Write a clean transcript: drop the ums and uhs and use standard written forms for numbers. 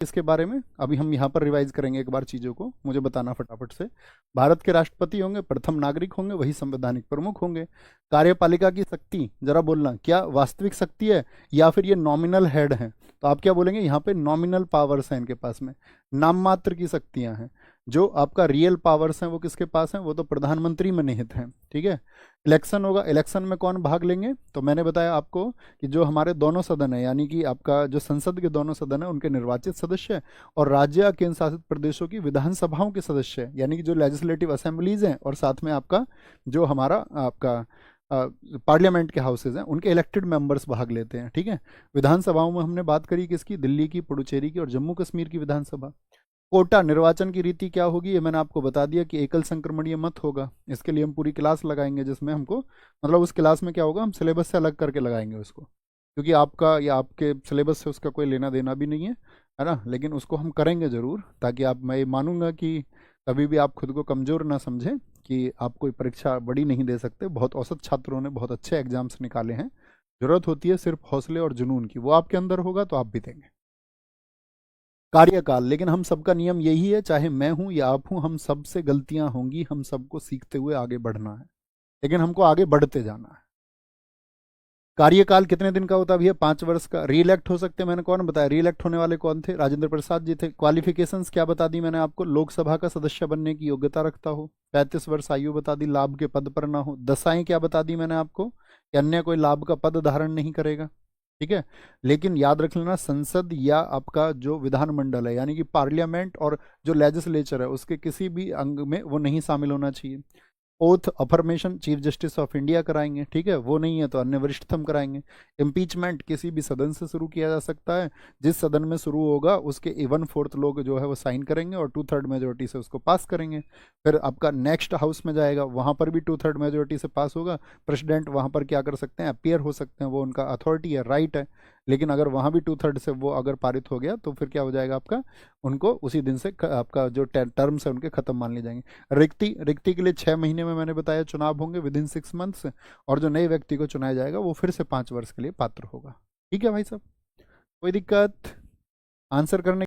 इसके बारे में अभी हम यहाँ पर रिवाइज करेंगे एक बार चीज़ों को, मुझे बताना फटाफट से। भारत के राष्ट्रपति होंगे, प्रथम नागरिक होंगे, वही संवैधानिक प्रमुख होंगे। कार्यपालिका की शक्ति जरा बोलना, क्या वास्तविक शक्ति है या फिर ये नॉमिनल हेड है? तो आप क्या बोलेंगे, यहाँ पे नॉमिनल पावर्स हैं इनके पास में, नाम मात्र की शक्तियां हैं। जो आपका रियल पावर्स हैं वो किसके पास हैं, वो तो प्रधानमंत्री में निहित हैं। ठीक है। इलेक्शन होगा, इलेक्शन में कौन भाग लेंगे, तो मैंने बताया आपको कि जो हमारे दोनों सदन है, यानी कि आपका जो संसद के दोनों सदन है उनके निर्वाचित सदस्य और राज्य या केंद्र शासित प्रदेशों की विधानसभाओं के सदस्य है, यानी कि जो लेजिस्लेटिव असेंबलीज हैं और साथ में आपका जो हमारा आपका पार्लियामेंट के हाउसेज हैं उनके इलेक्टेड मेंबर्स भाग लेते हैं। ठीक है। विधानसभाओं में हमने बात करी किसकी, दिल्ली की, पुडुचेरी की और जम्मू कश्मीर की विधानसभा। कोटा निर्वाचन की रीति क्या होगी, ये मैंने आपको बता दिया कि एकल संक्रमणीय मत होगा। इसके लिए हम पूरी क्लास लगाएंगे जिसमें हमको मतलब उस क्लास में क्या होगा, हम सिलेबस से अलग करके लगाएंगे उसको, क्योंकि आपका या आपके सिलेबस से उसका कोई लेना देना भी नहीं है ना, लेकिन उसको हम करेंगे ज़रूर, ताकि आप, मैं ये मानूंगा कि कभी भी आप खुद को कमज़ोर ना समझें कि आप कोई परीक्षा बड़ी नहीं दे सकते। बहुत औसत छात्रों ने बहुत अच्छे एग्जाम्स निकाले हैं। ज़रूरत होती है सिर्फ हौसले और जुनून की, वो आपके अंदर होगा तो आप भी देंगे। कार्यकाल, लेकिन हम सबका नियम यही है, चाहे मैं हूं या आप हूं, हम सबसे गलतियां होंगी, हम सबको सीखते हुए आगे बढ़ना है, लेकिन हमको आगे बढ़ते जाना है। कार्यकाल कितने दिन का होता है भैया, 5 वर्ष का। रीइलेक्ट हो सकते हैं, मैंने कौन बताया, रीइलेक्ट होने वाले कौन थे, राजेंद्र प्रसाद जी थे। क्वालिफिकेशंस क्या बता दी मैंने आपको, लोकसभा का सदस्य बनने की योग्यता रखता हो, 35 वर्ष आयु बता दी, लाभ के पद पर ना हो। दशाएं क्या बता दी मैंने आपको, कि अन्य कोई लाभ का पद धारण नहीं करेगा। ठीक है। लेकिन याद रख लेना, संसद या आपका जो विधानमंडल है यानी कि पार्लियामेंट और जो लेजिस्लेचर है उसके किसी भी अंग में वो नहीं शामिल होना चाहिए। Oath affirmation chief justice of India कराएंगे, ठीक है, वो नहीं है तो अन्य वरिष्ठतम कराएंगे। इम्पीचमेंट किसी भी सदन से शुरू किया जा सकता है, जिस सदन में शुरू होगा उसके 1/4 लोग जो है वो साइन करेंगे और 2/3 मेजोरिटी से उसको पास करेंगे। फिर आपका नेक्स्ट हाउस में जाएगा, वहाँ पर भी 2/3 मेजोरिटी से पास होगा। प्रेसिडेंट वहाँ पर क्या कर सकते हैं, अपियर हो सकते हैं, वो उनका अथॉरिटी है, राइट है। लेकिन अगर वहाँ भी 2/3 से वो अगर पारित हो गया तो फिर क्या हो जाएगा आपका, उनको उसी दिन से आपका जो टर्म्स है उनके खत्म मान लिए जाएंगे। रिक्ति, रिक्ति के लिए 6 महीने में मैंने बताया चुनाव होंगे विद इन 6 मंथ्स, और जो नए व्यक्ति को चुनाया जाएगा वो फिर से 5 वर्ष के लिए पात्र होगा। ठीक है भाई साहब, कोई दिक्कत आंसर करने